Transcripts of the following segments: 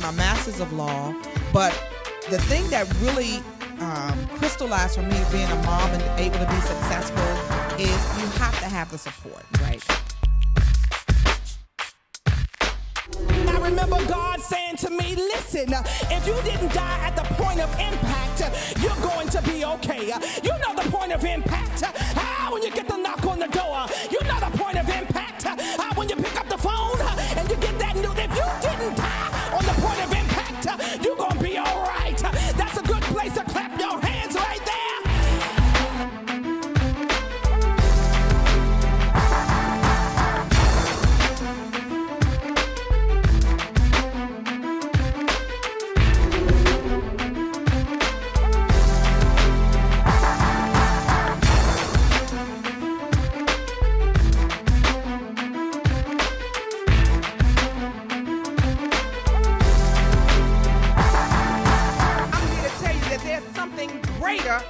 my master's of law, but the thing that really crystallized for me being a mom and able to be successful is you have to have the support, right? I remember God saying to me, listen, if you didn't die at the point of impact, you're going to be okay. You know the point of impact. When you get the knock on the door, you know the point of impact. When you pick up the phone and you get that news, if you didn't die on the point of impact, you're going to be all right. That's a good place to clap your hands right there.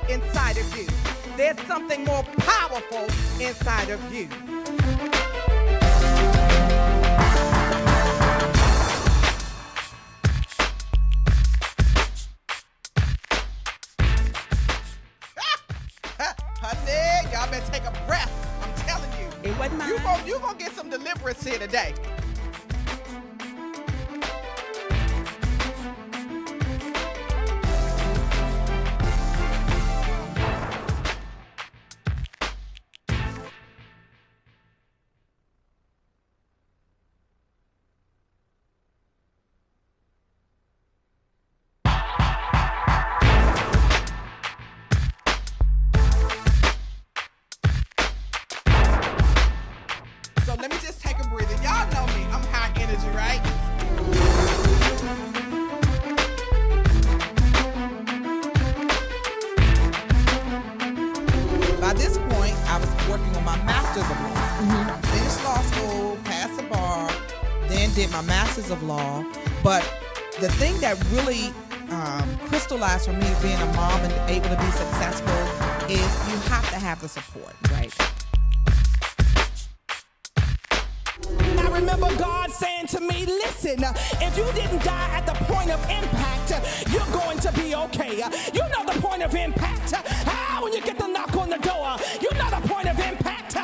Inside of you. There's something more powerful inside of you. Honey, y'all better take a breath. I'm telling you. It wasn't mine. You gonna get some deliverance here today. Let me just take a breather. Y'all know me. I'm high energy, right? By this point, I was working on my master's of law. Finished law school, passed the bar, then did my master's of law. But the thing that really crystallized for me being a mom and able to be successful is you have to have the support, right? I remember God saying to me, listen, if you didn't die at the point of impact, you're going to be okay. You know the point of impact. When you get the knock on the door, you know the point of impact.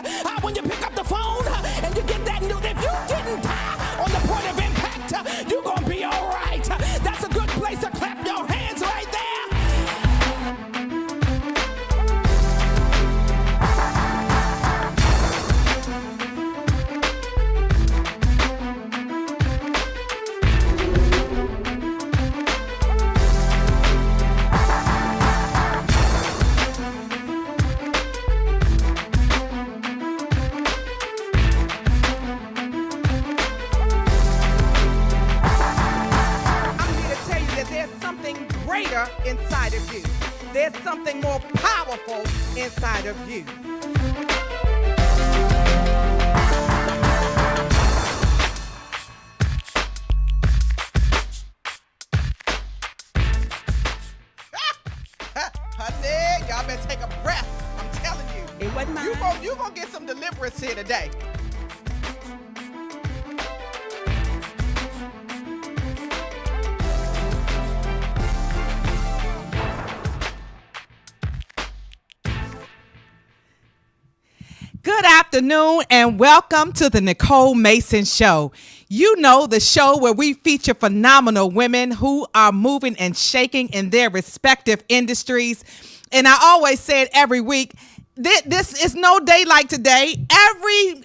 When you pick up the phone and you get that news, if you didn't die on the point of impact, you're going to be all right. That's a good place to clap your hands right there. Inside of you. There's something more powerful inside of you. Honey, y'all better take a breath. I'm telling you. It wasn't mine. You gonna get some deliverance here today. Good afternoon and welcome to the Nicole Mason Show. You know, the show where we feature phenomenal women who are moving and shaking in their respective industries. And I always say it every week, this is no day like today.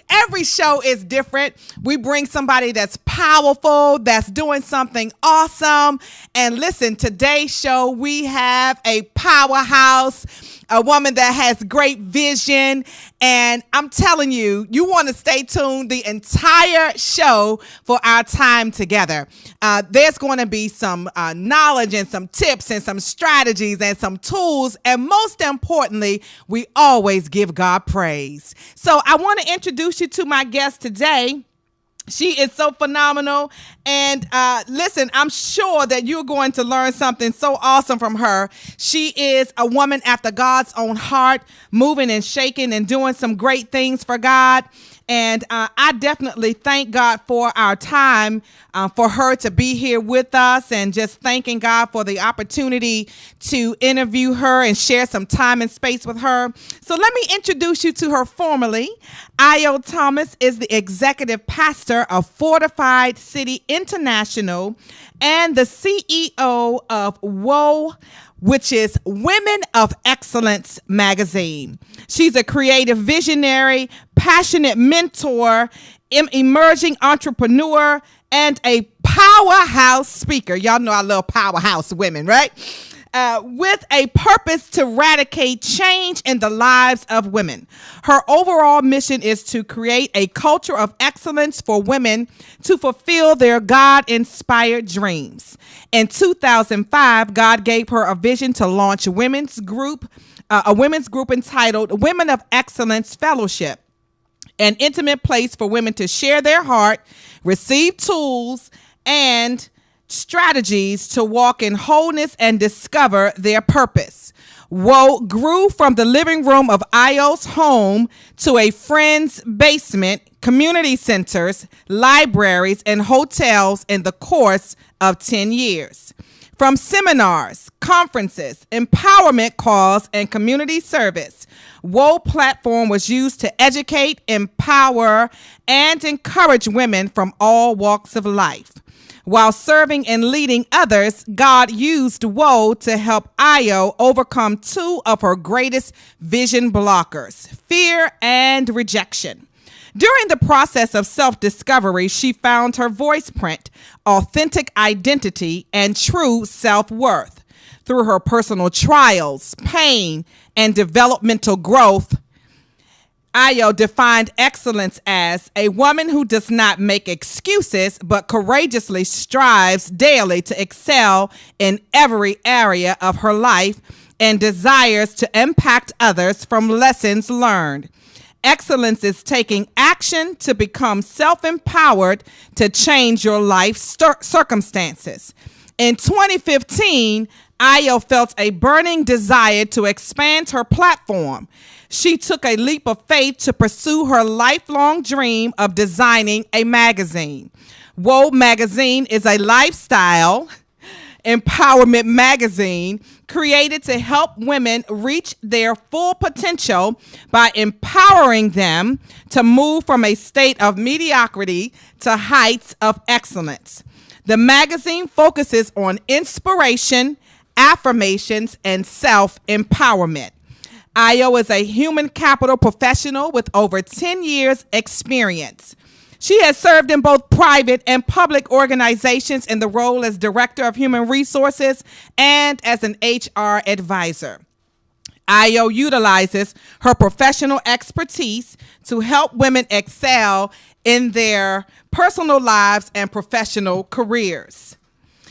Every show is different. We bring somebody that's powerful, that's doing something awesome. And listen, today's show, we have a powerhouse, a woman that has great vision. And I'm telling you, you want to stay tuned the entire show for our time together. There's going to be some knowledge and some tips and some strategies and some tools. And most importantly, we always give God praise. So I want to introduce you to my guest today. She is so phenomenal. And listen, I'm sure that you're going to learn something so awesome from her. She is a woman after God's own heart, moving and shaking and doing some great things for God. And I definitely thank God for our time, for her to be here with us, and just thanking God for the opportunity to interview her and share some time and space with her. So let me introduce you to her formally. Io Thomas is the executive pastor of Fortified City International and the CEO of WOW, which is Women of Excellence magazine. She's a creative visionary, passionate mentor, emerging entrepreneur, and a powerhouse speaker. Y'all know I love powerhouse women, right? With a purpose to eradicate change in the lives of women. Her overall mission is to create a culture of excellence for women to fulfill their God-inspired dreams. In 2005, God gave her a vision to launch a women's group entitled Women of Excellence Fellowship, an intimate place for women to share their heart, receive tools, and strategies to walk in wholeness and discover their purpose. WOW grew from the living room of Io's home to a friend's basement, community centers, libraries, and hotels in the course of 10 years. From seminars, conferences, empowerment calls, and community service, WOW platform was used to educate, empower, and encourage women from all walks of life. While serving and leading others, God used WOW to help Io overcome two of her greatest vision blockers, fear and rejection. During the process of self-discovery, she found her voice print, authentic identity, and true self-worth. Through her personal trials, pain, and developmental growth, Io defined excellence as a woman who does not make excuses, but courageously strives daily to excel in every area of her life and desires to impact others from lessons learned. Excellence is taking action to become self-empowered to change your life circumstances. In 2015, Io felt a burning desire to expand her platform. She took a leap of faith to pursue her lifelong dream of designing a magazine. WOW magazine is a lifestyle empowerment magazine created to help women reach their full potential by empowering them to move from a state of mediocrity to heights of excellence. The magazine focuses on inspiration, affirmations, and self-empowerment. Io is a human capital professional with over 10 years experience. She has served in both private and public organizations in the role as Director of Human Resources and as an HR advisor. Io utilizes her professional expertise to help women excel in their personal lives and professional careers.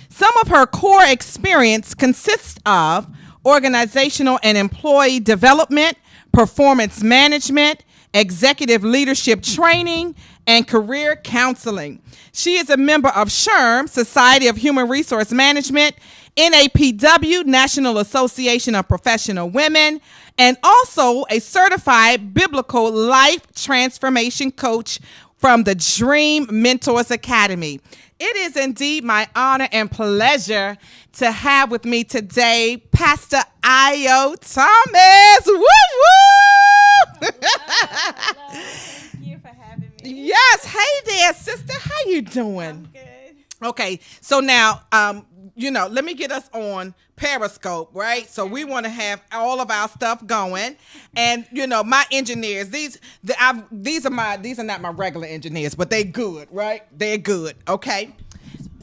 Some of her core experience consists of organizational and employee development, performance management, executive leadership training, and career counseling. She is a member of SHRM, Society of Human Resource Management, NAPW, National Association of Professional Women, and also a certified biblical life transformation coach from the Dream Mentors Academy. It is indeed my honor and pleasure to have with me today Pastor Io Thomas. Woo woo! Hello. Thank you for having me. Yes. Hey there, sister. How you doing? I'm good. Okay. So now, let me get us on Periscope, right? So we want to have all of our stuff going, and my engineers. These are not my regular engineers, but they good, right? They're good. Okay.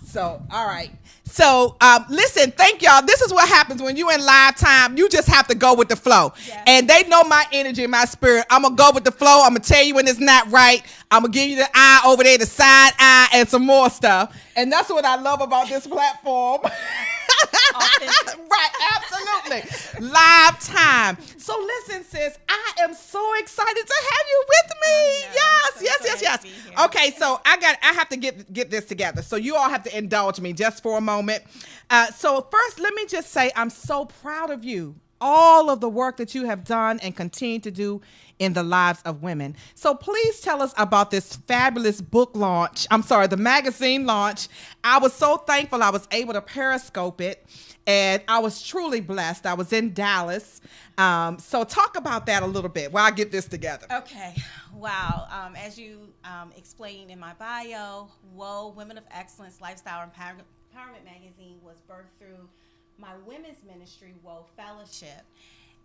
So all right. So listen, thank y'all. This is what happens when you in live time. You just have to go with the flow, and they know my energy, my spirit. I'm gonna go with the flow. I'm gonna tell you when it's not right. I'm gonna give you the eye over there, the side eye, and some more stuff. And that's what I love about this platform. Right, absolutely. Live time. So listen, sis, I am so excited to have you with me. Yes. Okay, so I have to get this together. So you all have to indulge me just for a moment. So first, let me just say I'm so proud of you. all of the work that you have done and continue to do in the lives of women. So please tell us about this fabulous book launch. I'm sorry, the magazine launch. I was so thankful I was able to periscope it, and I was truly blessed. I was in Dallas. So talk about that a little bit while I get this together. Okay. Wow. As you explained in my bio, WHOA, Women of Excellence Lifestyle Empowerment Magazine was birthed through my women's ministry, WHOA Fellowship.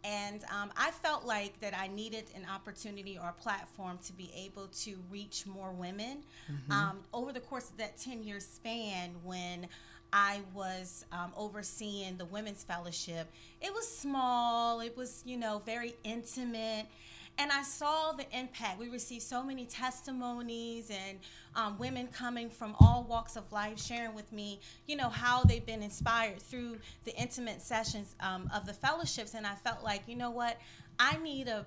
And I felt like that I needed an opportunity or a platform to be able to reach more women. Over the course of that 10-year span, when I was overseeing the Women's Fellowship, it was small, it was, very intimate. And I saw the impact. We received so many testimonies and women coming from all walks of life sharing with me, how they've been inspired through the intimate sessions of the fellowships. And I felt like, you know what, I need a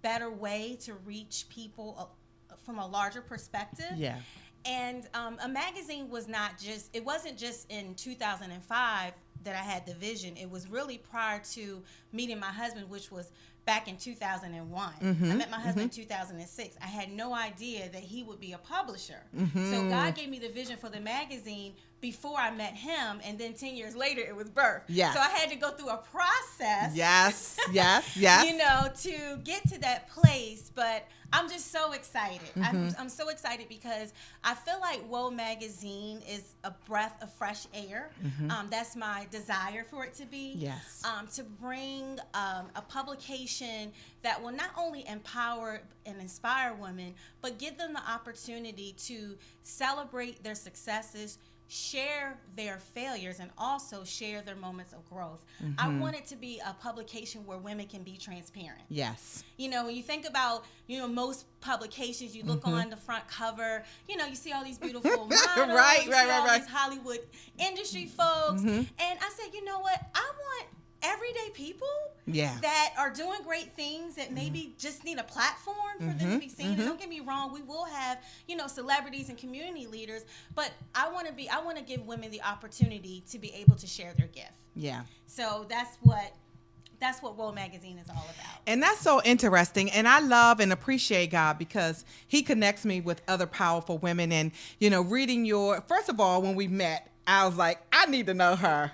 better way to reach people from a larger perspective. Yeah. And a magazine it wasn't just in 2005 that I had the vision. It was really prior to meeting my husband, which was back in 2001. I met my husband in 2006. I had no idea that he would be a publisher. So God gave me the vision for the magazine before I met him, and then 10 years later it was birth. Yes. So I had to go through a process. Yes. To get to that place. But I'm just so excited. I'm so excited because I feel like WHOA Magazine is a breath of fresh air. That's my desire for it to be. Yes. To bring a publication that will not only empower and inspire women, but give them the opportunity to celebrate their successes, share their failures, and also share their moments of growth. I want it to be a publication where women can be transparent. Yes. When you think about, most publications, you look on the front cover, you see all these beautiful models, right. these Hollywood industry folks. And I said, you know what? I want everyday people that are doing great things that maybe just need a platform for them to be seen. And don't get me wrong, we will have, celebrities and community leaders, but I want to give women the opportunity to be able to share their gift. Yeah. So that's what WHOA Magazine is all about. And that's so interesting. And I love and appreciate God because he connects me with other powerful women. And, reading first of all, when we met, I was like, I need to know her.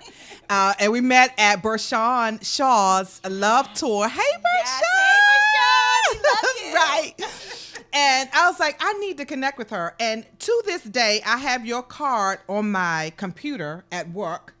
And we met at Bershawn Shaw's Love Tour. Hey, Bershawn! Yes, hey, Bershawn! We love you. Right. And I was like, I need to connect with her. And to this day, I have your card on my computer at work.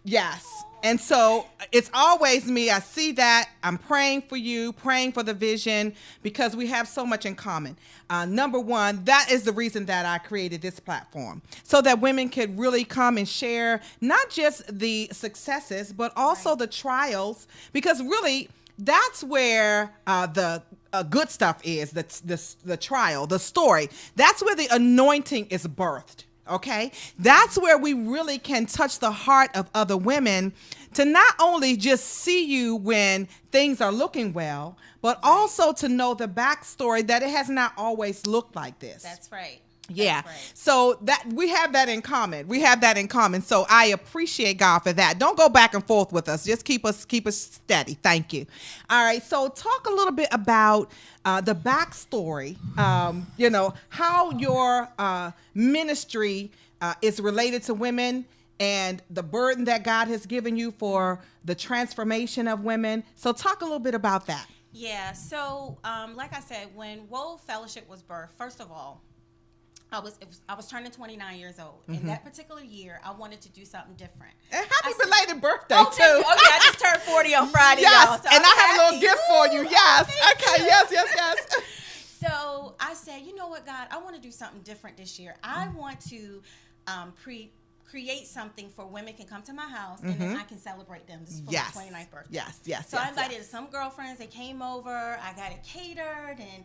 Yes. And so it's always me. I see that. I'm praying for you, praying for the vision, because we have so much in common. Number one, that is the reason that I created this platform, so that women could really come and share not just the successes, but also the trials, because really that's where the good stuff is, the trial, the story. That's where the anointing is birthed. Okay, that's where we really can touch the heart of other women, to not only just see you when things are looking well, but also to know the backstory that it has not always looked like this. That's right. Yeah. That's right. So that we have that in common. So I appreciate God for that. Don't go back and forth with us. Just keep us steady. Thank you. All right. So talk a little bit about the backstory. How your ministry is related to women and the burden that God has given you for the transformation of women. So talk a little bit about that. Yeah. So, like I said, when WHOA Fellowship was birthed, first of all, I was turning 29 years old. In that particular year, I wanted to do something different. And happy belated birthday, too. too. Oh, yeah, I just turned 40 on Friday, yes, y'all. So and I have a little gift for you. Yes. Okay, yes. So I said, you know what, God, I want to do something different this year. I want to create something for women can come to my house and then I can celebrate them. This is for Yes. my 29th birthday. Yes. So I invited some girlfriends. They came over. I got it catered, and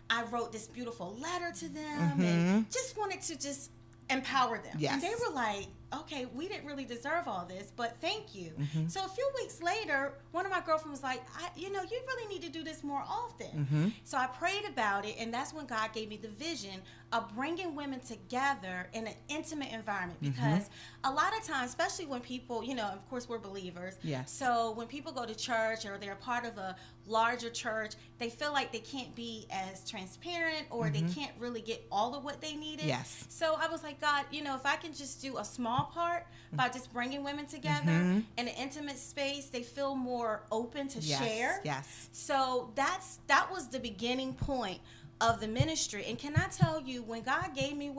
I wrote this beautiful letter to them and just wanted to just empower them. Yes. And they were like, okay, we didn't really deserve all this, but thank you. So a few weeks later, one of my girlfriends was like, you really need to do this more often. So I prayed about it, and that's when God gave me the vision of bringing women together in an intimate environment. Because a lot of times, especially when people, of course we're believers. Yes. So when people go to church or they're part of a larger church, they feel like they can't be as transparent, or they can't really get all of what they needed. Yes. So I was like, God, if I can just do a small part by just bringing women together in an intimate space, they feel more open to share. Yes. So that was the beginning point of the ministry. And can I tell you, when God gave me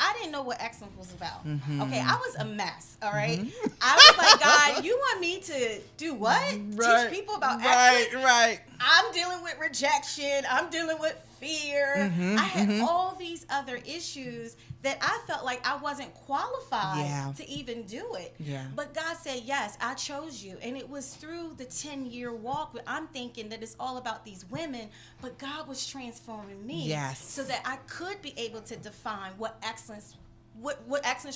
I didn't know what excellence was about. Okay, I was a mess, all right? I was like, God, you want me to do what? Teach people about excellence? Right. I'm dealing with rejection. I'm dealing with fear. I had all these other issues that I felt like I wasn't qualified to even do it. Yeah. But God said, yes, I chose you. And it was through the 10-year walk where I'm thinking that it's all about these women, but God was transforming me so that I could be able to define what excellence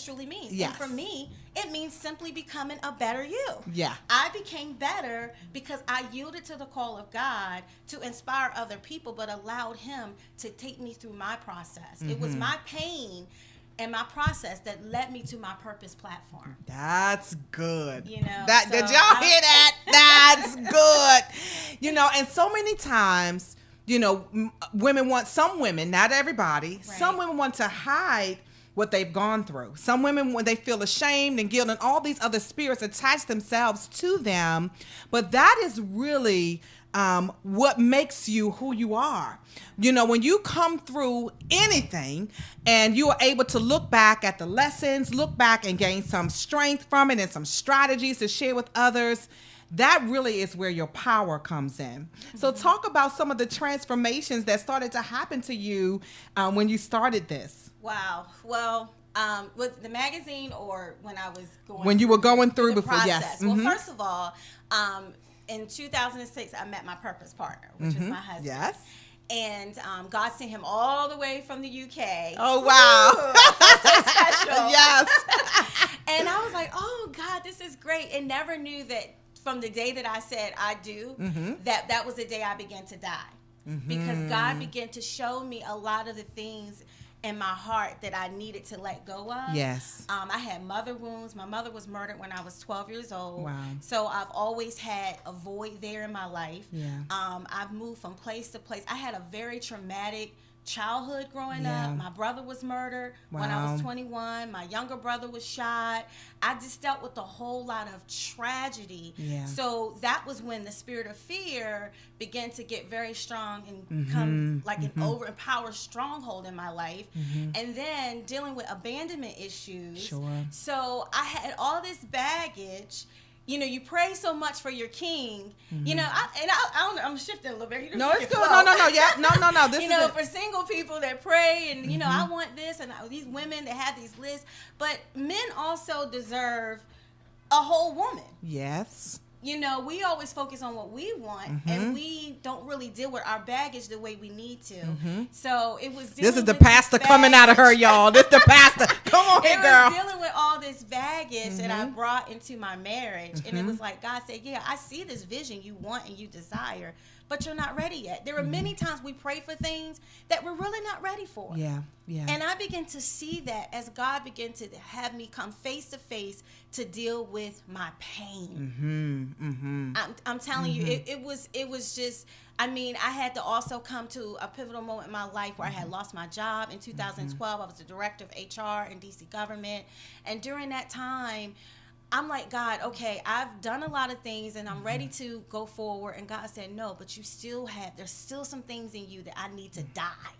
truly means. Yes. And for me, it means simply becoming a better you. Yeah. I became better because I yielded to the call of God to inspire other people, but allowed him to take me through my process. It was my pain and my process that led me to my purpose platform. That's good. Did y'all hear that? That's good. And so many times, some women, not everybody, some women want to hide what they've gone through. Some women, when they feel ashamed and guilt and all these other spirits attach themselves to them, but that is really what makes you who you are. When you come through anything and you are able to look back at the lessons, look back and gain some strength from it and some strategies to share with others, that really is where your power comes in. So talk about some of the transformations that started to happen to you when you started this. Wow. Well, with the magazine, or when I was going when you were going through the before, process. yes. Well, first of all, in 2006, I met my purpose partner, which is my husband. Yes. And God sent him all the way from the UK. Oh, wow. So special. Yes. And I was like, oh, God, this is great. And never knew that from the day that I said I do, that was the day I began to die. Because God began to show me a lot of the things in my heart that I needed to let go of. Yes. I had mother wounds. My mother was murdered when I was 12 years old. Wow. So I've always had a void there in my life. Yeah. I've moved from place to place. I had a very traumatic childhood growing up. My brother was murdered when I was 21. My younger brother was shot. I just dealt with a whole lot of tragedy. Yeah. So that was when the spirit of fear began to get very strong and become like an overempowered stronghold in my life. And then dealing with abandonment issues. Sure. So I had all this baggage. You pray so much for your king. I'm shifting a little bit. No, it's good. No. Yeah, no. This is for single people that pray and I want this, and these women that have these lists. But men also deserve a whole woman. Yes. We always focus on what we want, and we don't really deal with our baggage the way we need to. So it was. This is the pastor coming out of her, y'all. This the pastor. Come on here, girl. It was dealing with all this baggage that I brought into my marriage, and it was like God said, "Yeah, I see this vision you want and you desire, but you're not ready yet." There were many times we pray for things that we're really not ready for. Yeah. And I began to see that as God began to have me come face to face to deal with my pain. I'm telling you, it was just, I had to also come to a pivotal moment in my life where I had lost my job in 2012. I was the director of HR in DC government. And during that time, I'm like, God, okay, I've done a lot of things and I'm ready to go forward. And God said, no, but there's still some things in you that I need to die.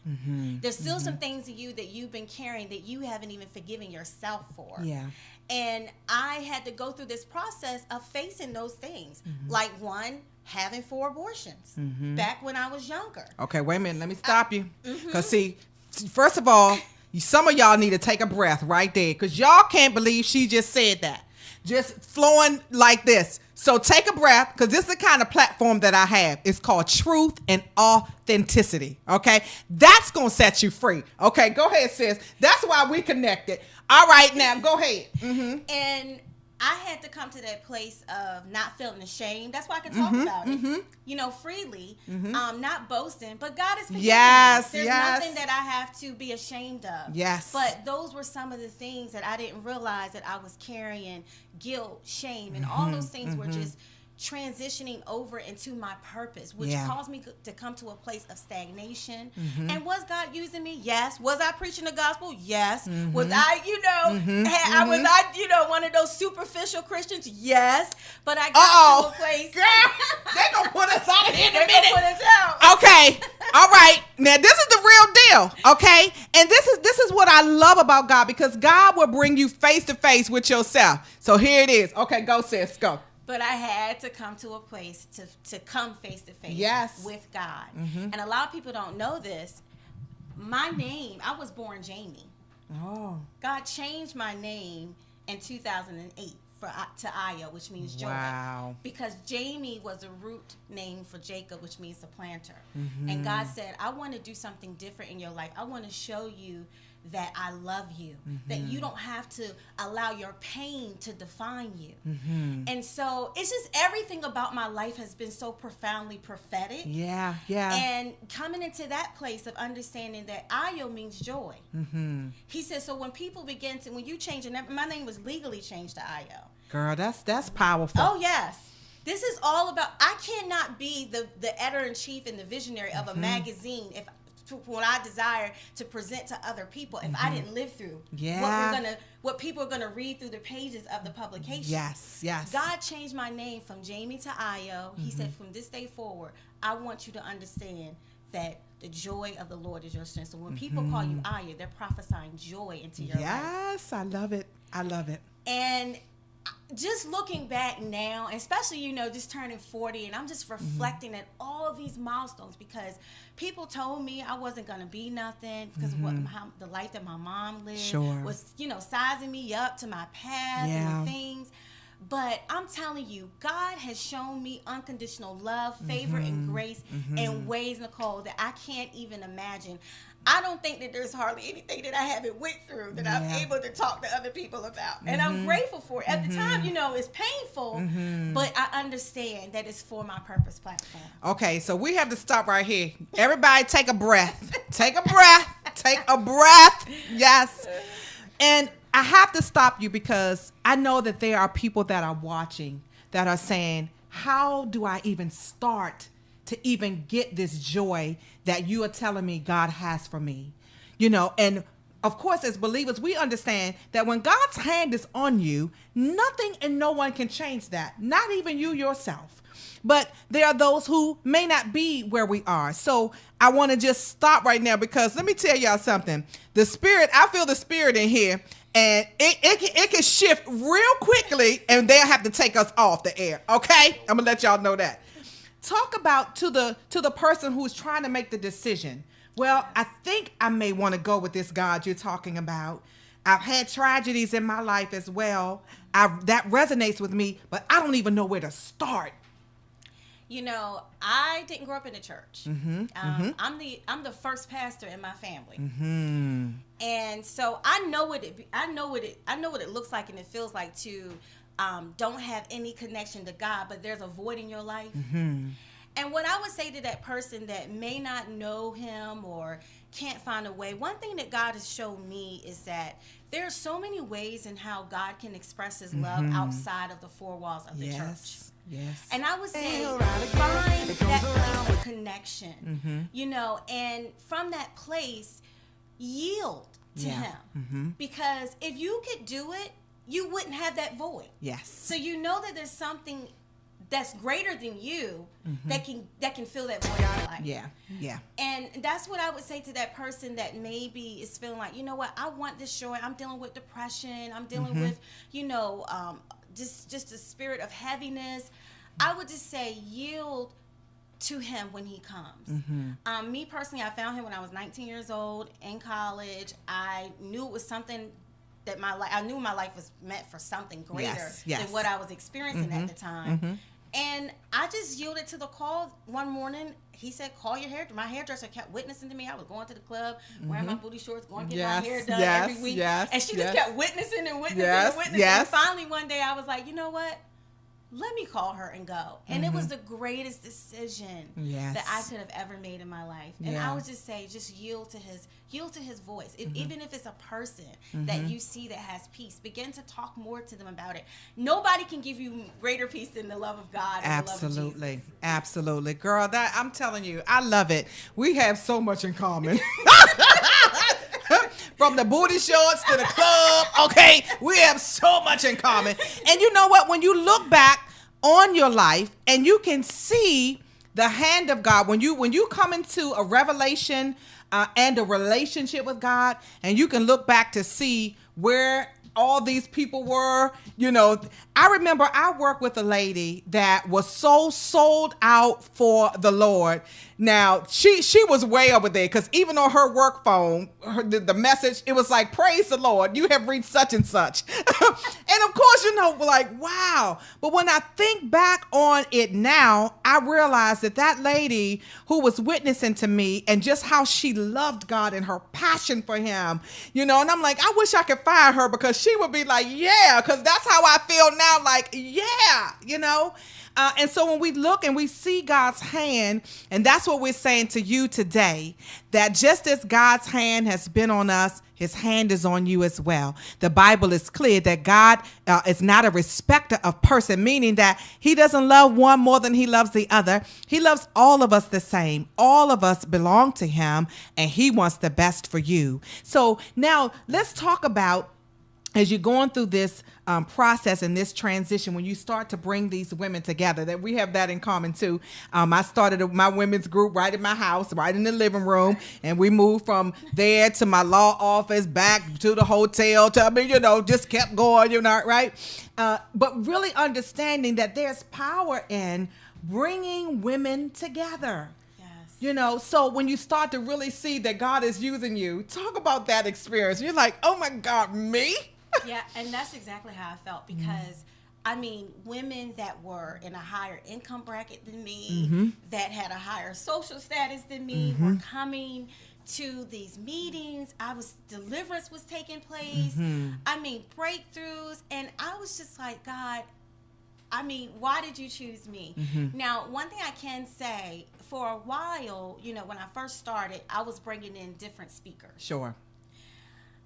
There's still some things in you that you've been carrying that you haven't even forgiven yourself for. Yeah. And I had to go through this process of facing those things. Like one, having 4 abortions back when I was younger. Okay, wait a minute. Let me stop you. Because see, first of all, some of y'all need to take a breath right there, because y'all can't believe she just said that. Just flowing like this. So take a breath, because this is the kind of platform that I have. It's called Truth and Authenticity. Okay? That's going to set you free. Okay, go ahead, sis. That's why we connected. All right, now go ahead. Mm-hmm. And I had to come to that place of not feeling ashamed. That's why I can talk about it, freely, not boasting. But God is forgiving me. There's nothing that I have to be ashamed of. Yes. But those were some of the things that I didn't realize that I was carrying: guilt, shame, and all those things were just transitioning over into my purpose, which caused me to come to a place of stagnation. And was God using me? Yes. Was I preaching the gospel? Yes. Was I, was I, one of those superficial Christians? Yes. But I got to a place. Girl, they're going to put us out of here in a minute. They're going to put us out. Okay. All right. Now, this is the real deal. Okay. And this is what I love about God, because God will bring you face to face with yourself. So here it is. Okay. Go, sis. Go. But I had to come to a place to come face to face with God. And a lot of people don't know this. My name, I was born Jamie. Oh. God changed my name in 2008 to Aya, which means joy. Wow. Because Jamie was a root name for Jacob, which means the planter. And God said, I want to do something different in your life. I want to show you that I love you, that you don't have to allow your pain to define you. And so it's just everything about my life has been so profoundly prophetic. Yeah. And coming into that place of understanding that Ayo means joy. He says, so when people begin to, when you change your name, my name was legally changed to Ayo. Girl, that's powerful. Oh, yes. This is all about, I cannot be the editor-in-chief and the visionary of a magazine if what I desire to present to other people if I didn't live through what people are gonna read through the pages of the publication. Yes. God changed my name from Jamie to Ayo. He said, from this day forward, I want you to understand that the joy of the Lord is your strength. So when people call you Ayo, they're prophesying joy into your life. Yes, I love it. And just looking back now, especially, just turning 40, and I'm just reflecting at all of these milestones, because people told me I wasn't going to be nothing because of the life that my mom lived was, sizing me up to my past and the things. But I'm telling you, God has shown me unconditional love, favor, and grace in ways, Nicole, that I can't even imagine. I don't think that there's hardly anything that I haven't went through that I'm able to talk to other people about. And I'm grateful for it. At the time, it's painful, but I understand that it's for my purpose platform. Okay, so we have to stop right here. Everybody take a breath. Take a breath. Yes. And I have to stop you because I know that there are people that are watching that are saying, how do I even start to even get this joy that you are telling me God has for me? And of course, as believers, we understand that when God's hand is on you, nothing and no one can change that, not even you yourself. But there are those who may not be where we are. So I want to just stop right now, because let me tell y'all something. I feel the spirit in here, and it can shift real quickly, and they'll have to take us off the air. Okay? I'm going to let y'all know that. Talk about to the person who's trying to make the decision. Well, I think I may want to go with this God you're talking about. I've had tragedies in my life as well. That resonates with me, but I don't even know where to start. I didn't grow up in the church. I'm the first pastor in my family, and so I know what it looks like and it feels like to don't have any connection to God, but there's a void in your life. And what I would say to that person that may not know him or can't find a way, one thing that God has shown me is that there are so many ways in how God can express his love outside of the four walls of the church. Yes. And I would say find that place of connection, and from that place, yield to him. Because if you could do it, you wouldn't have that void. Yes. So that there's something that's greater than you that can fill that void in your life. Yeah. And that's what I would say to that person that maybe is feeling like, I want this joy. I'm dealing with depression. I'm dealing with, just a spirit of heaviness. I would just say yield to him when he comes. Me personally, I found him when I was 19 years old in college. I knew it was something that I knew my life was meant for something greater than what I was experiencing at the time. And I just yielded to the call one morning. He said, call your hairdresser. My hairdresser kept witnessing to me. I was going to the club, wearing my booty shorts, going to get my hair done every week. And she just kept witnessing and witnessing and witnessing. And finally one day I was like, you know what? Let me call her and go. And it was the greatest decision that I could have ever made in my life. And I would just say, just yield to his voice. Even if it's a person that you see that has peace, begin to talk more to them about it. Nobody can give you greater peace than the love of God. Absolutely. The love of Jesus. Absolutely. Girl, that I'm telling you, I love it. We have so much in common. From the booty shorts to the club, okay? We have so much in common. And you know what? When you look back on your life and you can see the hand of God, when you come into a revelation and a relationship with God, and you can look back to see where all these people were, you know. I remember I worked with a lady that was so sold out for the Lord. Now, she was way over there, because even on her work phone, the message, it was like, praise the Lord, you have reached such and such. And of course, you know, like, wow. But when I think back on it now, I realize that lady who was witnessing to me and just how she loved God and her passion for him, you know, and I'm like, I wish I could find her, because she would be like, yeah, because that's how I feel now, like, yeah, you know. And so when we look and we see God's hand, and that's what we're saying to you today, that just as God's hand has been on us, his hand is on you as well. The Bible is clear that God is not a respecter of person, meaning that he doesn't love one more than he loves the other. He loves all of us the same. All of us belong to him, and he wants the best for you. So now let's talk about, as you're going through this process and this transition, when you start to bring these women together, that we have that in common too. I started my women's group right in my house, right in the living room, and we moved from there to my law office, back to the hotel, to, I mean, you know, just kept going, you know, right? But really understanding that there's power in bringing women together. You know, so when you start to really see that God is using you, talk about that experience. You're like, oh my God, me? Yeah, and that's exactly how I felt, because I mean, women that were in a higher income bracket than me, that had a higher social status than me, were coming to these meetings. Deliverance was taking place. I mean, breakthroughs. And I was just like, God, I mean, why did you choose me? Now, one thing I can say, for a while, you know, when I first started, I was bringing in different speakers. Sure.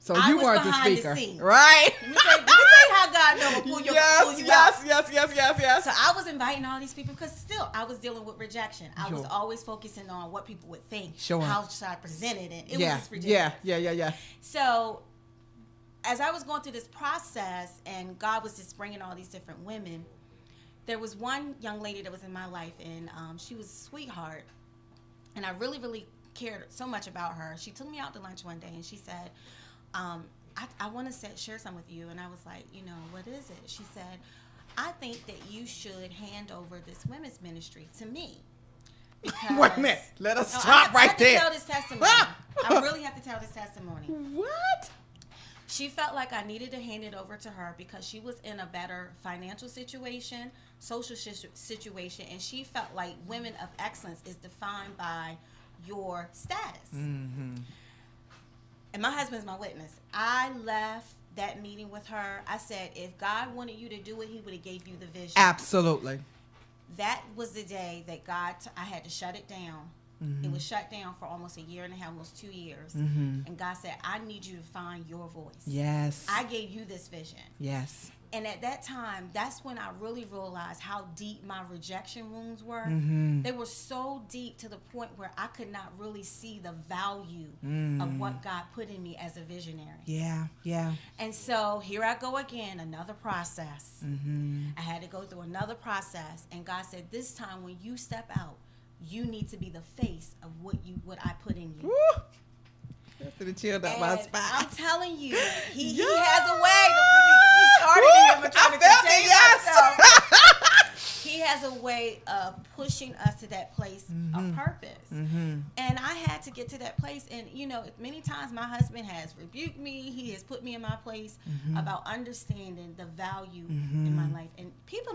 So you weren't the speaker, right? Let me tell you how God knows pull you out. Yes. So I was inviting all these people, because still I was dealing with rejection. I was always focusing on what people would think. Sure. How should I present it? And it was just ridiculous. Yeah. So as I was going through this process, and God was just bringing all these different women, there was one young lady that was in my life, and she was a sweetheart, and I really, really cared so much about her. She took me out to lunch one day, and she said, I want to share something with you. And I was like, you know, what is it? She said, I think that you should hand over this women's ministry to me. Because, wait a minute. Let us stop right there. I have to tell this testimony. I really have to tell this testimony. What? She felt like I needed to hand it over to her, because she was in a better financial situation, social situation, and she felt like women of excellence is defined by your status. And my husband's my witness. I left that meeting with her. I said, if God wanted you to do it, he would have gave you the vision. Absolutely. That was the day that I had to shut it down. It was shut down for almost a year and a half, almost 2 years. And God said, I need you to find your voice. Yes. I gave you this vision. Yes. And at that time, that's when I really realized how deep my rejection wounds were. They were so deep to the point where I could not really see the value of what God put in me as a visionary. Yeah. And so here I go again, another process. I had to go through another process. And God said, this time when you step out, you need to be the face of what I put in you. Woo! That's chilled up my spine. I'm telling you, he has a way. He started it. I'm trying to continue myself. He has a way of pushing us to that place of purpose. And I had to get to that place. And, many times my husband has rebuked me. He has put me in my place about understanding the value in my life. And people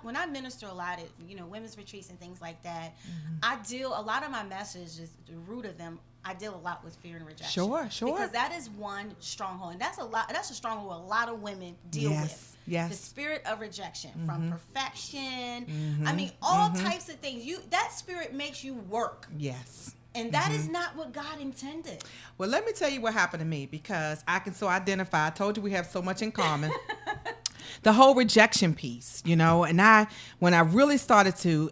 when I minister a lot at, women's retreats and things like that, a lot of my messages, the root of them, I deal a lot with fear and rejection. Sure. Because that is one stronghold. And that's a stronghold a lot of women deal with. Yes. The spirit of rejection from perfection. I mean, all types of things. That spirit makes you work. Yes. And that is not what God intended. Well, let me tell you what happened to me, because I can so identify. I told you we have so much in common. The whole rejection piece, and when I really started to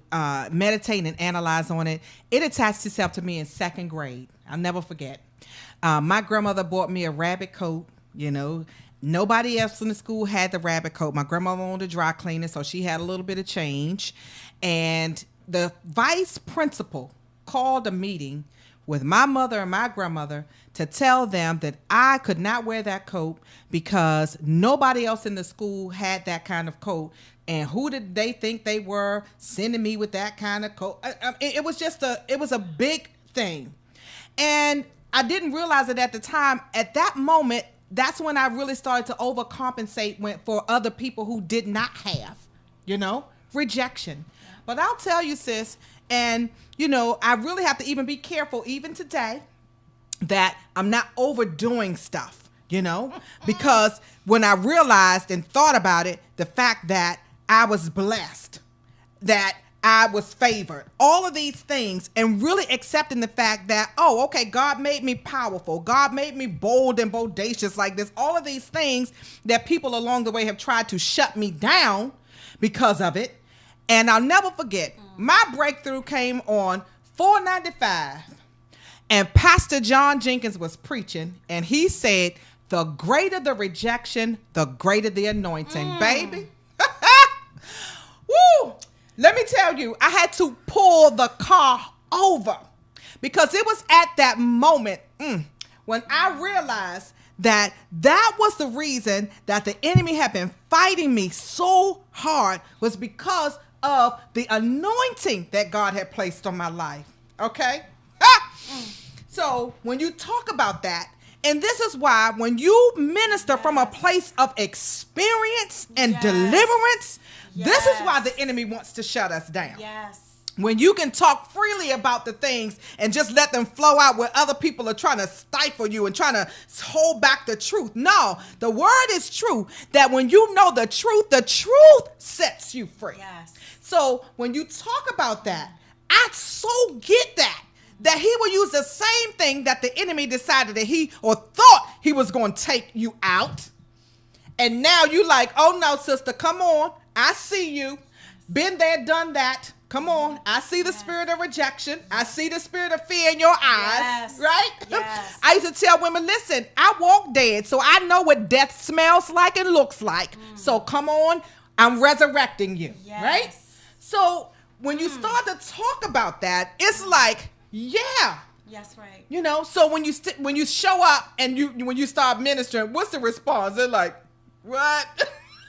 meditate and analyze on it, it attached itself to me in second grade. I'll never forget. My grandmother bought me a rabbit coat, Nobody else in the school had the rabbit coat. My grandmother owned a dry cleaner, so she had a little bit of change. And the vice principal called a meeting with my mother and my grandmother to tell them that I could not wear that coat because nobody else in the school had that kind of coat. And who did they think they were sending me with that kind of coat? It was a big thing. And I didn't realize it at the time. At that moment, that's when I really started to overcompensate for other people who did not have, rejection. But I'll tell you, sis, and, I really have to even be careful, even today, that I'm not overdoing stuff, because when I realized and thought about it, the fact that I was blessed, that I was favored, all of these things, and really accepting the fact that, God made me powerful. God made me bold and bodacious like this. All of these things that people along the way have tried to shut me down because of it. And I'll never forget, my breakthrough came on 495. And Pastor John Jenkins was preaching, and he said, the greater the rejection, the greater the anointing, baby. Woo! Let me tell you, I had to pull the car over because it was at that moment when I realized that was the reason that the enemy had been fighting me so hard, was because of the anointing that God had placed on my life. Okay? So when you talk about that, and this is why when you minister from a place of experience and deliverance, this is why the enemy wants to shut us down. Yes. When you can talk freely about the things and just let them flow out where other people are trying to stifle you and trying to hold back the truth. No, the word is true, that when you know the truth sets you free. Yes. So when you talk about that, I so get that he will use the same thing that the enemy decided that thought he was going to take you out. And now you like, oh no, sister, come on. I see you. Been there, done that. Come on. I see the spirit of rejection. I see the spirit of fear in your eyes. Right? Yes. I used to tell women, listen, I walk dead, so I know what death smells like and looks like. So come on, I'm resurrecting you. Yes. Right? So when you start to talk about that, it's like, yeah. Yes, right. So when you show up and when you start ministering, what's the response? They're like, what?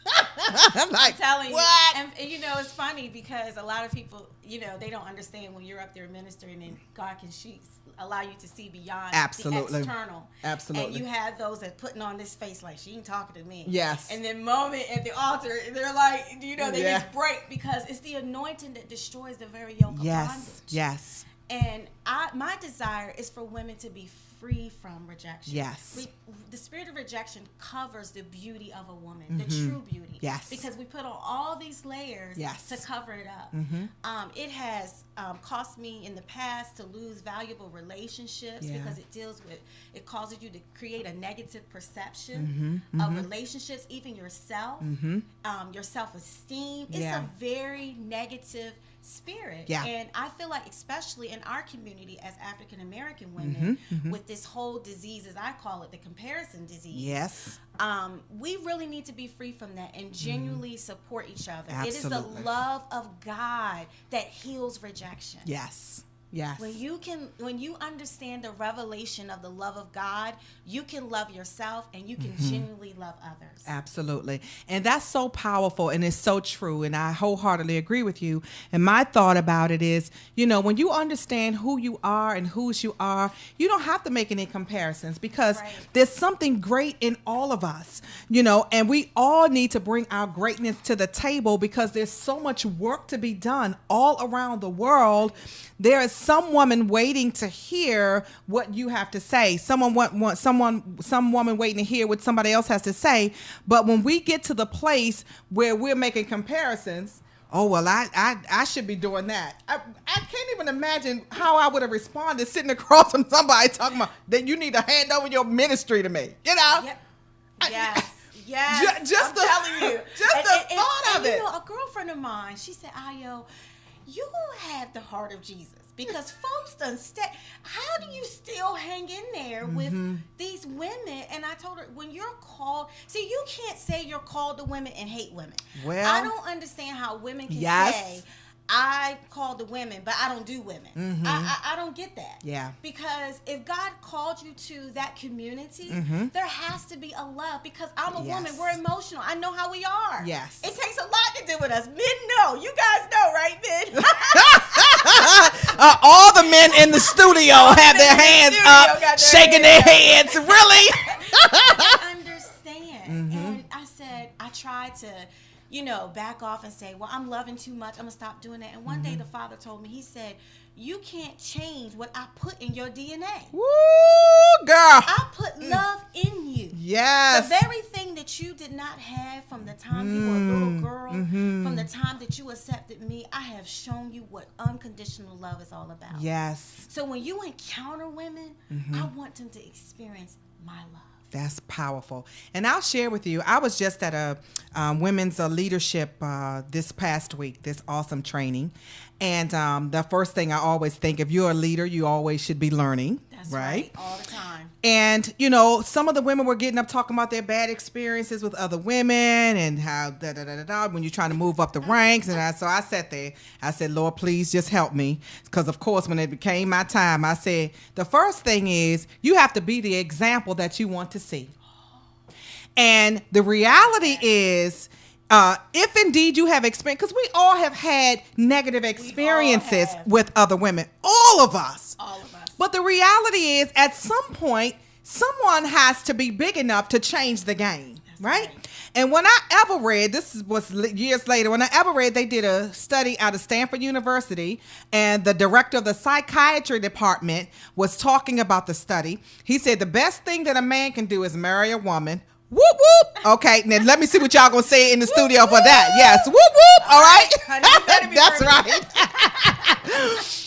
I'm like, I'm telling what? You. And it's funny because a lot of people, they don't understand when you're up there ministering and God can allow you to see beyond the external. Absolutely. And you have those that putting on this face like, she ain't talking to me. Yes. And then moment at the altar, they're like, they just break because it's the anointing that destroys the very yoke of bondage. Yes. And my desire is for women to be free from rejection. Yes. The spirit of rejection covers the beauty of a woman, the true beauty. Yes. Because we put on all these layers to cover it up. It has cost me in the past to lose valuable relationships because it causes you to create a negative perception of relationships, even yourself, your self-esteem. It's a very negative spirit. And I feel like, especially in our community as African American women, with this whole disease, as I call it, the comparison disease. Yes. We really need to be free from that and genuinely support each other. Absolutely. It is the love of God that heals rejection. Yes. Yes. When you understand the revelation of the love of God, you can love yourself and you can genuinely love others. Absolutely. And that's so powerful and it's so true. And I wholeheartedly agree with you. And my thought about it is, when you understand who you are and whose you are, you don't have to make any comparisons because there's something great in all of us, and we all need to bring our greatness to the table because there's so much work to be done all around the world. There is some woman waiting to hear what you have to say. Some woman waiting to hear what somebody else has to say. But when we get to the place where we're making comparisons, oh, well, I should be doing that. I can't even imagine how I would have responded sitting across from somebody talking about that you need to hand over your ministry to me. Yep. Yes. Just telling you. Just the thought of it. A girlfriend of mine, she said, Ayo, you have the heart of Jesus because folks done how do you still hang in there with these women? And I told her, when you're called, see, you can't say you're called to women and hate women. Well, I don't understand how women can say, I call the women, but I don't do women. I don't get that. Yeah. Because if God called you to that community, there has to be a love. Because I'm a woman. We're emotional. I know how we are. Yes. It takes a lot to do with us. Men know. You guys know, right, men? All the men in the studio have their hands up, shaking their heads. Really? I understand. And I said, I tried to back off and say, well, I'm loving too much. I'm going to stop doing that. And one day the Father told me, he said, you can't change what I put in your DNA. Woo, girl. I put love in you. Yes. The very thing that you did not have from the time you were a little girl, from the time that you accepted me, I have shown you what unconditional love is all about. Yes. So when you encounter women, I want them to experience my love. That's powerful. And I'll share with you, I was just at a women's leadership this past week, this awesome training. And the first thing I always think, if you're a leader, you always should be learning. That's right. All the time. And, some of the women were getting up talking about their bad experiences with other women and how when you're trying to move up the ranks. And so I sat there. I said, Lord, please just help me. Because, of course, when it became my time, I said, the first thing is you have to be the example that you want to see. And the reality is, if indeed you have experience, because we all have had negative experiences with other women, all of us. But the reality is, at some point, someone has to be big enough to change the game, right? And when I ever read, this was years later, when I ever read, they did a study out of Stanford University, and the director of the psychiatry department was talking about the study. He said the best thing that a man can do is marry a woman. Whoop, whoop. Okay, now let me see what y'all gonna say in the studio for that. Yes, whoop, whoop. All right. That's right.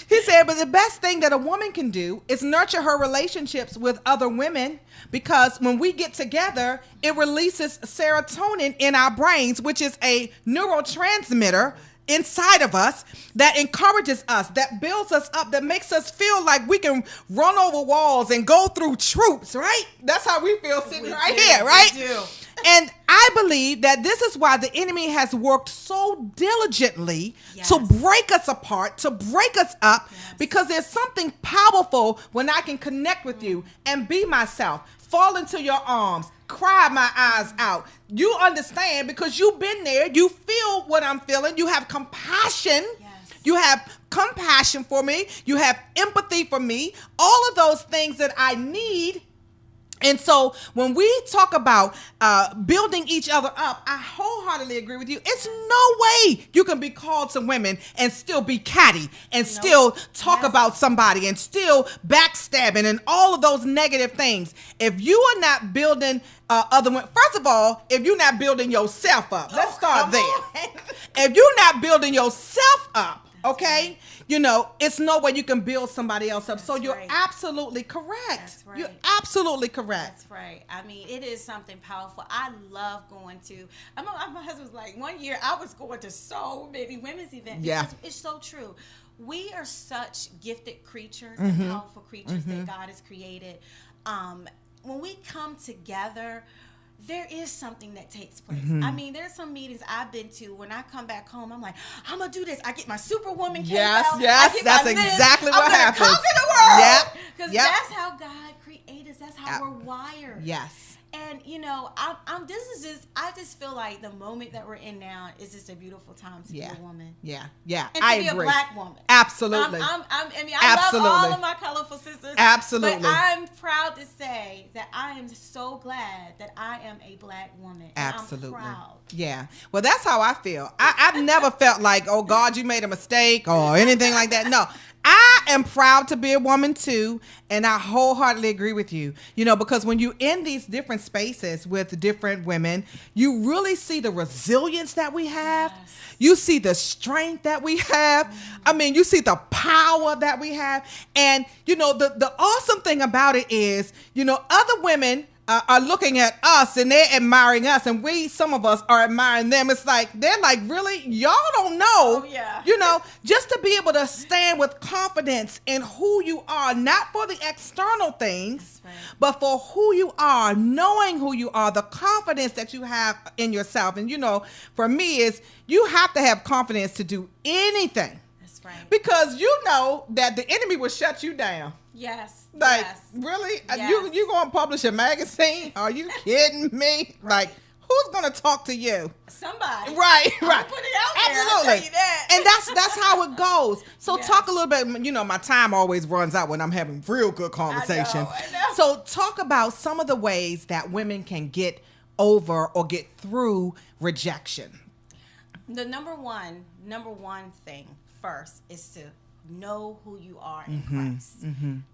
He said, but the best thing that a woman can do is nurture her relationships with other women, because when we get together, it releases serotonin in our brains, which is a neurotransmitter inside of us that encourages us, that builds us up, that makes us feel like we can run over walls and go through troops, right? That's how we feel sitting here, right? We do. And I believe that this is why the enemy has worked so diligently to break us apart, to break us up, because there's something powerful when I can connect with you and be myself, fall into your arms, cry my eyes out. You understand because you've been there. You feel what I'm feeling. You have compassion. You have compassion for me. You have empathy for me. All of those things that I need. And so when we talk about building each other up, I wholeheartedly agree with you. It's no way you can be called to women and still be catty and still talk about somebody and still backstabbing and all of those negative things. If you are not building other women, first of all, if you're not building yourself up, let's start there. If you're not building yourself up, okay, it's no way you can build somebody else up. So you're absolutely correct. That's right. You're absolutely correct. That's right. I mean, it is something powerful. I love going to, my husband was like, one year I was going to so many women's events. Yeah. It's so true. We are such gifted creatures and powerful creatures that God has created. When we come together, there is something that takes place. I mean, there's some meetings I've been to when I come back home, I'm like, I'm going to do this. I get my Superwoman cape out. Yes, that's exactly what happens. I'm going to conquer the world. Yep. Because that's how God created us. That's how we're wired. Yes. And I just feel like the moment that we're in now is just a beautiful time to be a woman. Yeah. And to be a black woman. Absolutely. I love all of my colorful sisters. Absolutely. But I'm proud to say that I am so glad that I am a black woman. Absolutely. And I'm proud. Yeah. Well, that's how I feel. I've never felt like, oh God, you made a mistake or anything like that. No. I am proud to be a woman too, and I wholeheartedly agree with you. Because when you're in these different spaces with different women, you really see the resilience that we have. Yes. You see the strength that we have. I mean, you see the power that we have. And, the awesome thing about it is, other women are looking at us and they're admiring us, and some of us are admiring them. It's like, they're like, really? Y'all don't know. Oh, yeah. Just to be able to stand with confidence in who you are, not for the external things, right, but for who you are, knowing who you are, the confidence that you have in yourself. And, for me is you have to have confidence to do anything. That's right. Because you know that the enemy will shut you down. Yes. Like, really? Yes. You going to publish a magazine? Are you kidding me? Right. Like, who's going to talk to you? Somebody. Right. Put it out there. Absolutely. I'll tell you that. And that's how it goes. So talk a little bit, my time always runs out when I'm having real good conversation. I know. So talk about some of the ways that women can get over or get through rejection. The number one thing first is to know who you are in Christ.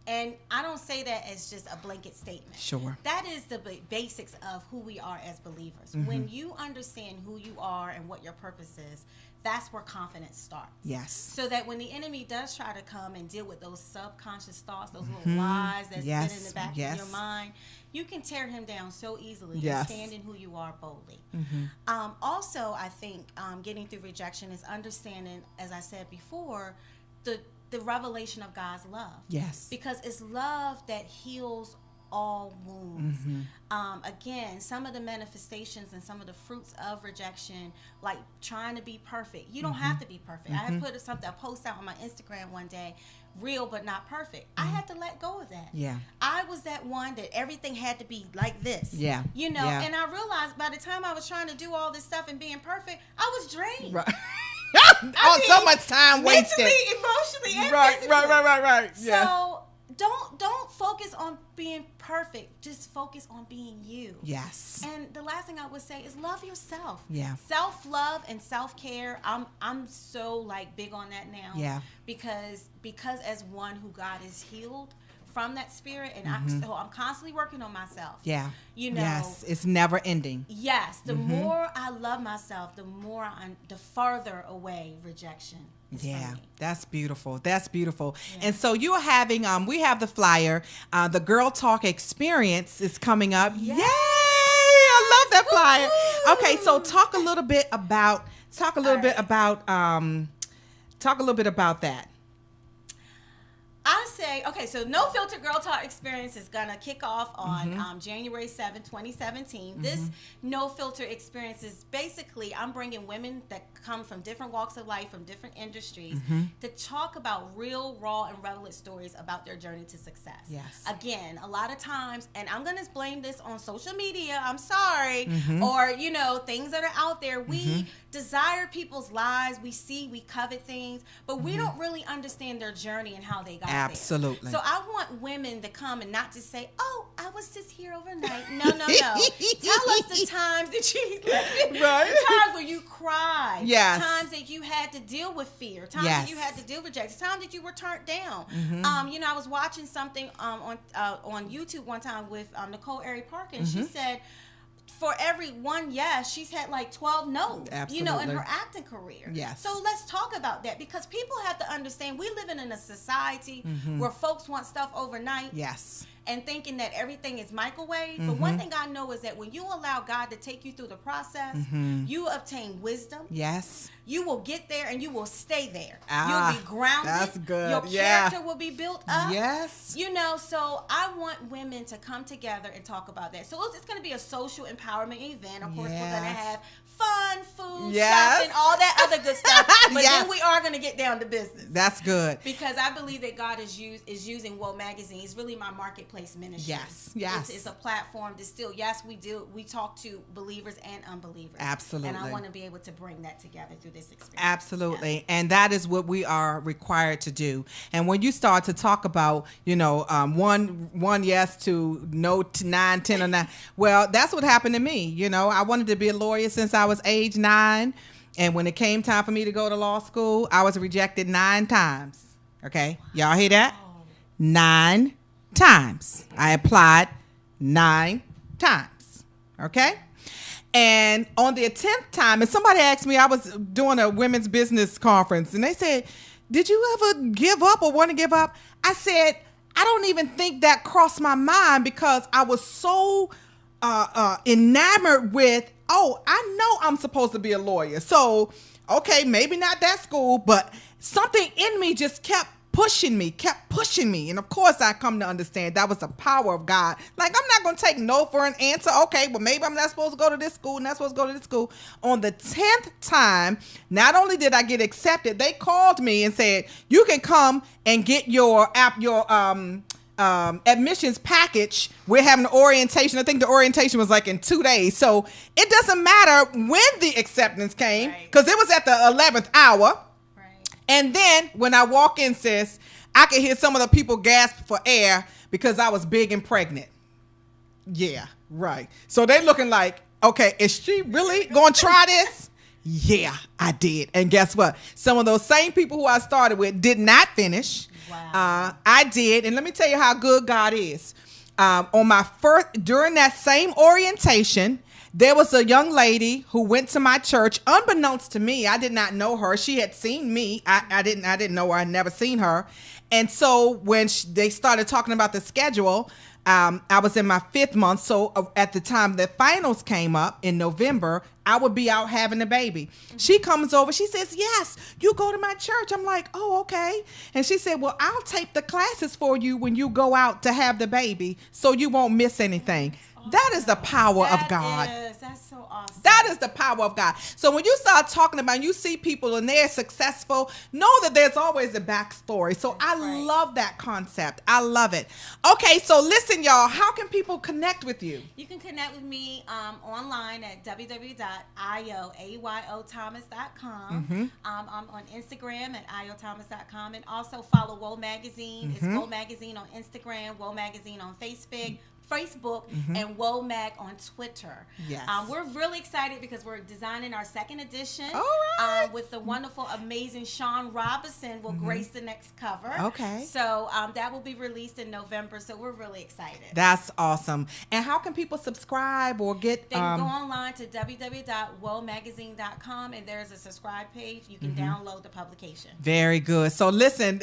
And I don't say that as just a blanket statement. Sure. That is the basics of who we are as believers. When you understand who you are and what your purpose is, that's where confidence starts. Yes. So that when the enemy does try to come and deal with those subconscious thoughts, those little lies that's been in the back of your mind, you can tear him down so easily and stand in who you are boldly. Also, I think getting through rejection is understanding, as I said before, the revelation of God's love. Yes. Because it's love that heals all wounds. Again, some of the manifestations and some of the fruits of rejection, like trying to be perfect. You don't have to be perfect. I had put a post out on my Instagram one day, real but not perfect. I had to let go of that. Yeah. I was that one that everything had to be like this. Yeah. And I realized by the time I was trying to do all this stuff and being perfect, I was drained. Right. So much time wasted. Mentally, emotionally, and physically. Right. Yeah. So don't focus on being perfect. Just focus on being you. Yes. And the last thing I would say is love yourself. Yeah. Self-love and self-care. I'm so big on that now. Yeah. Because as one who God has healed from that spirit, and I'm constantly working on myself. Yeah. Yes, it's never ending. Yes. The more I love myself, the further away rejection is from me. That's beautiful. That's beautiful. Yeah. And so you're having, we have the flyer, the Girl Talk Experience is coming up. Yes. Yay! I love that flyer. Okay, so talk a little bit about that. I say, okay, so No Filter Girl Talk Experience is going to kick off on January 7, 2017. This No Filter Experience is basically, I'm bringing women that come from different walks of life, from different industries, to talk about real, raw, and relevant stories about their journey to success. Yes. Again, a lot of times, and I'm going to blame this on social media, I'm sorry, or, things that are out there. We desire people's lives. We covet things, but we don't really understand their journey and how they got there. Absolutely. So I want women to come and not just say, "Oh, I was just here overnight." No. Tell us the times that you lived. Right. The times where you cried. Yes. Times that you had to deal with fear. Times that you had to deal with rejection. Times that you were turned down. I was watching something on YouTube one time with Nicole Parker, and she said, for every one yes, she's had 12 no's, in her acting career. Yes. So let's talk about that, because people have to understand we live in a society where folks want stuff overnight. Yes. and thinking that everything is microwave. But one thing I know is that when you allow God to take you through the process, you obtain wisdom. Yes. You will get there and you will stay there. Ah, You'll be grounded. that's good. Your character will be built up. Yes. You know, so I want women to come together and talk about that. So it's going to be a social empowerment event. Of course, we're going to have fun, food, shopping, all that other good stuff. But then we are going to get down to business. That's good. Because I believe that God is using Whoa Magazine. It's really my marketplace ministry. Yes. It's a platform to still, we talk to believers and unbelievers. Absolutely. And I want to be able to bring that together through this experience. Absolutely. Yeah. And that is what we are required to do. And when you start to talk about, one yes to no to 9, 10 or 9, well, that's what happened to me. I wanted to be a lawyer since I was age 9. And when it came time for me to go to law school, I was rejected 9 times. Okay. Y'all hear that? 9 times. I applied 9 times. Okay. And on the 10th time, and somebody asked me, I was doing a women's business conference, and they said, did you ever give up or want to give up? I said, I don't even think that crossed my mind, because I was so enamored with, I know I'm supposed to be a lawyer. So, okay, maybe not that school, but something in me just kept pushing me. And of course, I come to understand that was the power of God. Like, I'm not going to take no for an answer. Okay, well, maybe I'm not supposed to go to this school, not supposed to go to this school. On the 10th time, not only did I get accepted, they called me and said, you can come and get your admissions package. We're having an orientation. I think the orientation was like in 2 days. So it doesn't matter when the acceptance came, because it was at the 11th hour. And then when I walk in, sis, I could hear some of the people gasp for air because I was big and pregnant. Yeah, right. So they looking like, okay, is she really going to try this? Yeah, I did. And guess what? Some of those same people who I started with did not finish. Wow. I did. And let me tell you how good God is. During that same orientation, there was a young lady who went to my church, unbeknownst to me. I did not know her. She had seen me. I didn't know her. I'd never seen her. And so they started talking about the schedule, I was in my 5th month. So at the time the finals came up in November, I would be out having a baby. She comes over. She says, yes, you go to my church. I'm like, oh, okay. And she said, well, I'll tape the classes for you when you go out to have the baby so you won't miss anything. That is the power of God. That's so awesome. That is the power of God. So when you start talking about, you see people and they're successful, know that there's always a backstory. So I love that concept. I love it. Okay, so listen, y'all, how can people connect with you? You can connect with me online at www.ayothomas.com. I'm on Instagram at ayothomas.com, and also follow Whoa Magazine. It's Whoa Magazine on Instagram, Whoa Magazine on Facebook, and Whoa Mag on Twitter. Yes. We're really excited because we're designing our 2nd edition. All right. With the wonderful, amazing Sean Robinson will grace the next cover. Okay. So that will be released in November. So we're really excited. That's awesome. And how can people subscribe or get? They can go online to www.whoamagazine.com, and there's a subscribe page. You can download the publication. Very good. So listen,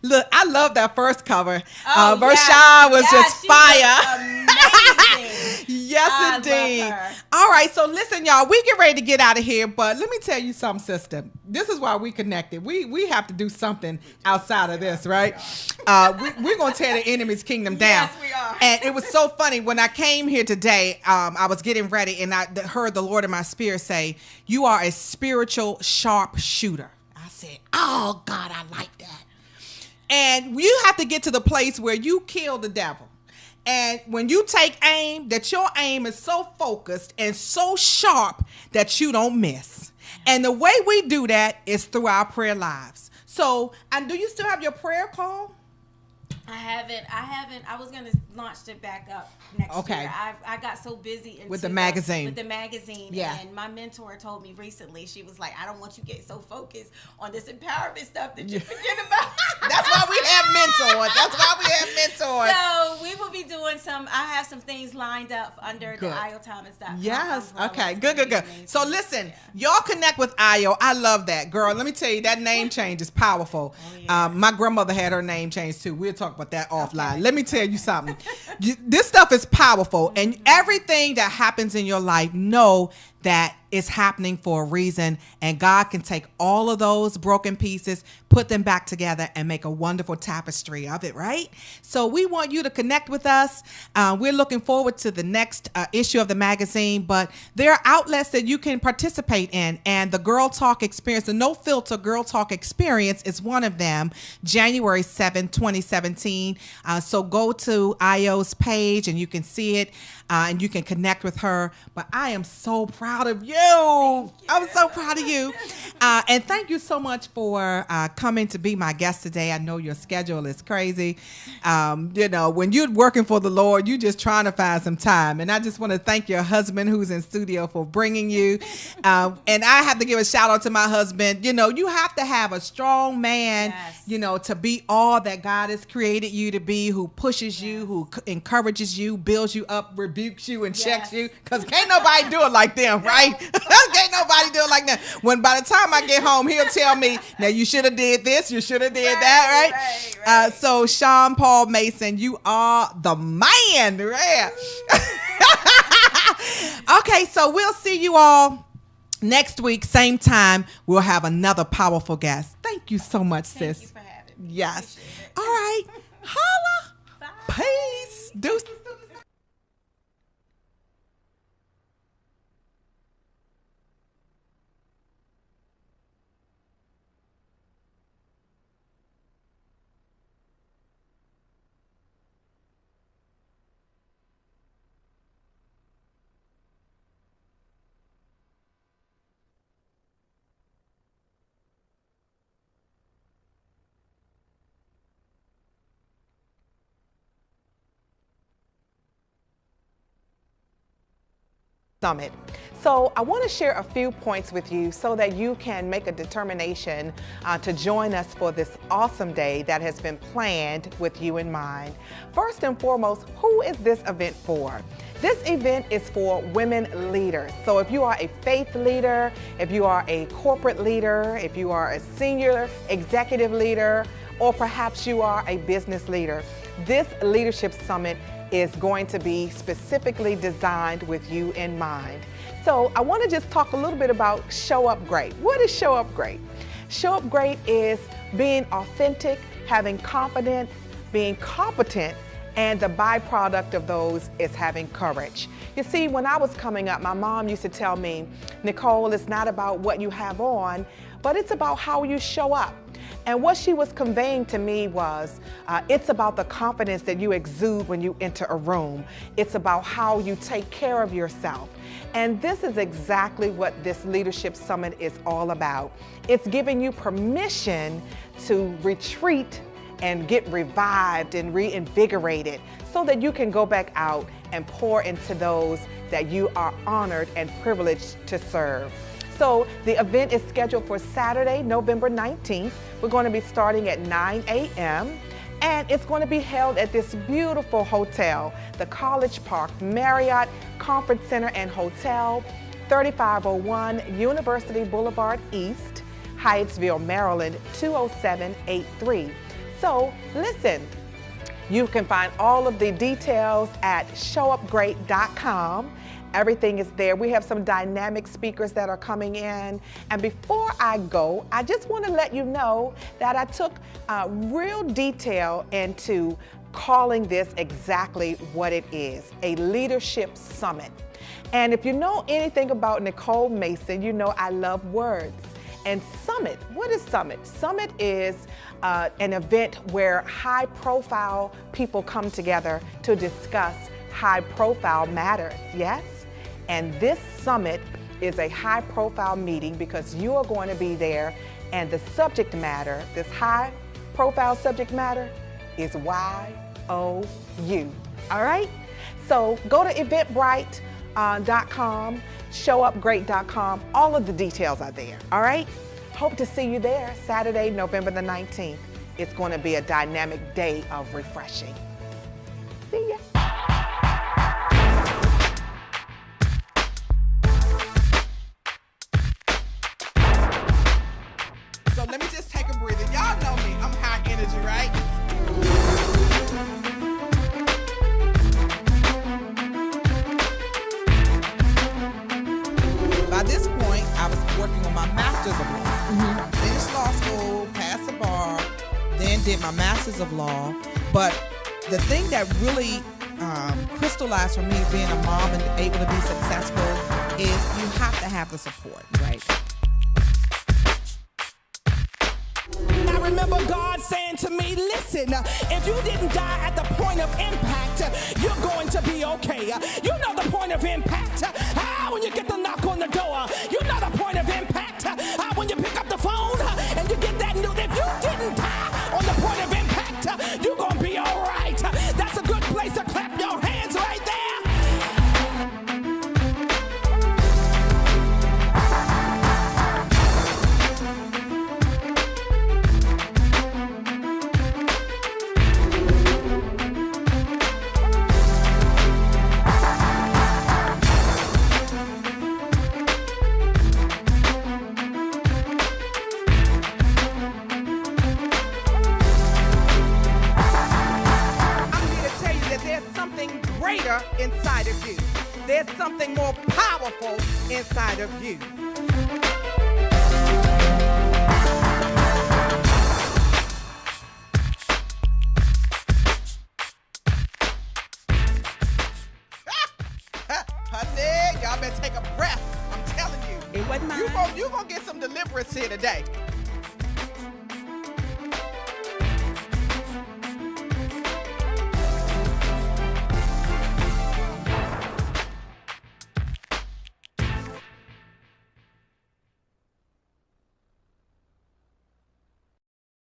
look, I love that first cover. Oh, Vershawn was just fire. Amazing. Yes, indeed. All right, so listen, y'all, we get ready to get out of here, but let me tell you something, sister. This is why we connected. We have to do something outside of this, right? We're going to tear the enemy's kingdom down. Yes, we are. And it was so funny. When I came here today, I was getting ready, and I heard the Lord in my spirit say, you are a spiritual sharpshooter. I said, oh, God, I like that. And you have to get to the place where you kill the devil. And when you take aim, that your aim is so focused and so sharp that you don't miss. And the way we do that is through our prayer lives. So, and do you still have your prayer call? I haven't. I was going to launch it back up next year. I got so busy with the magazine. Yeah. And my mentor told me recently, she was like, I don't want you to get so focused on this empowerment stuff that you forget about. That's why we have mentors. That's why we have mentors. So we will be doing I have some things lined up under the IoThomas.com. Yes. Okay. Good. So listen, y'all connect with Io. I love that. Girl, let me tell you, that name change is powerful. Oh, yeah. My grandmother had her name changed too. We'll talk about that offline. Let me tell you something. This stuff is powerful. And everything that happens in your life, know that it's happening for a reason, and God can take all of those broken pieces, put them back together, and make a wonderful tapestry of it, right? So we want you to connect with us. We're looking forward to the next issue of the magazine, but there are outlets that you can participate in, and the Girl Talk Experience, the No Filter Girl Talk Experience is one of them, January 7, 2017. So go to Io's page, and you can see it, and you can connect with her. But I am so proud of you. I'm so proud of you. And thank you so much for coming to be my guest today. I know your schedule is crazy. When you're working for the Lord, you're just trying to find some time. And I just want to thank your husband who's in studio for bringing you. And I have to give a shout out to my husband. You have to have a strong man, yes, to be all that God has created you to be, who pushes you, who encourages you, builds you up, rebukes you, and checks you. Because can't nobody do it like them, right? Can't nobody do it like that. When by the time I get home, he'll tell me, now you should have did this, you should have did that, right? So Sean Paul Mason, you are the man, right? Okay, so we'll see you all next week, same time. We'll have another powerful guest. Thank you so much, sis. Thank you for having me. Yes. All right. Holla. Bye. Peace. Deuces. Summit. So I want to share a few points with you so that you can make a determination to join us for this awesome day that has been planned with you in mind. First and foremost, who is this event for? This event is for women leaders. So if you are a faith leader, if you are a corporate leader, if you are a senior executive leader, or perhaps you are a business leader, this leadership summit is going to be specifically designed with you in mind. So I want to just talk a little bit about Show Up Great. What is Show Up Great? Show Up Great is being authentic, having confidence, being competent, and the byproduct of those is having courage. You see, when I was coming up, my mom used to tell me, Nicole, it's not about what you have on, but it's about how you show up. And what she was conveying to me was, it's about the confidence that you exude when you enter a room. It's about how you take care of yourself. And this is exactly what this Leadership Summit is all about. It's giving you permission to retreat and get revived and reinvigorated so that you can go back out and pour into those that you are honored and privileged to serve. So the event is scheduled for Saturday, November 19th. We're going to be starting at 9 a.m. and it's going to be held at this beautiful hotel, the College Park Marriott Conference Center and Hotel, 3501 University Boulevard East, Hyattsville, Maryland, 20783. So listen, you can find all of the details at showupgreat.com. Everything is there. We have some dynamic speakers that are coming in. And before I go, I just want to let you know that I took real detail into calling this exactly what it is, a leadership summit. And if you know anything about Nicole Mason, you know I love words. And summit, what is summit? Summit is an event where high-profile people come together to discuss high-profile matters, yes? And this summit is a high-profile meeting because you are going to be there, and the subject matter, this high-profile subject matter, is Y-O-U, all right? So go to eventbrite.com, showupgreat.com, all of the details are there, all right? Hope to see you there Saturday, November the 19th. it's going to be a dynamic day of refreshing. See ya. So let me just take a breather. Y'all know me. I'm high energy, right? By this point, I was working on my master's of law. Finished law school, passed the bar, then did my master's of law. But the thing that really crystallized for me being a mom and able to be successful is you have to have the support, right? I remember God saying to me, listen, if you didn't die at the point of impact, you're going to be okay. You know the point of impact. When you get the knock on the door, you know the point of impact. When you pick up the phone and you get that news, if you didn't die on the point of impact, you're going to be all right. That's a good place to clap your hands right there. Inside of you. There's something more powerful inside of you. Honey, y'all better take a breath. I'm telling you. It wasn't mine. You gonna get some deliverance here today.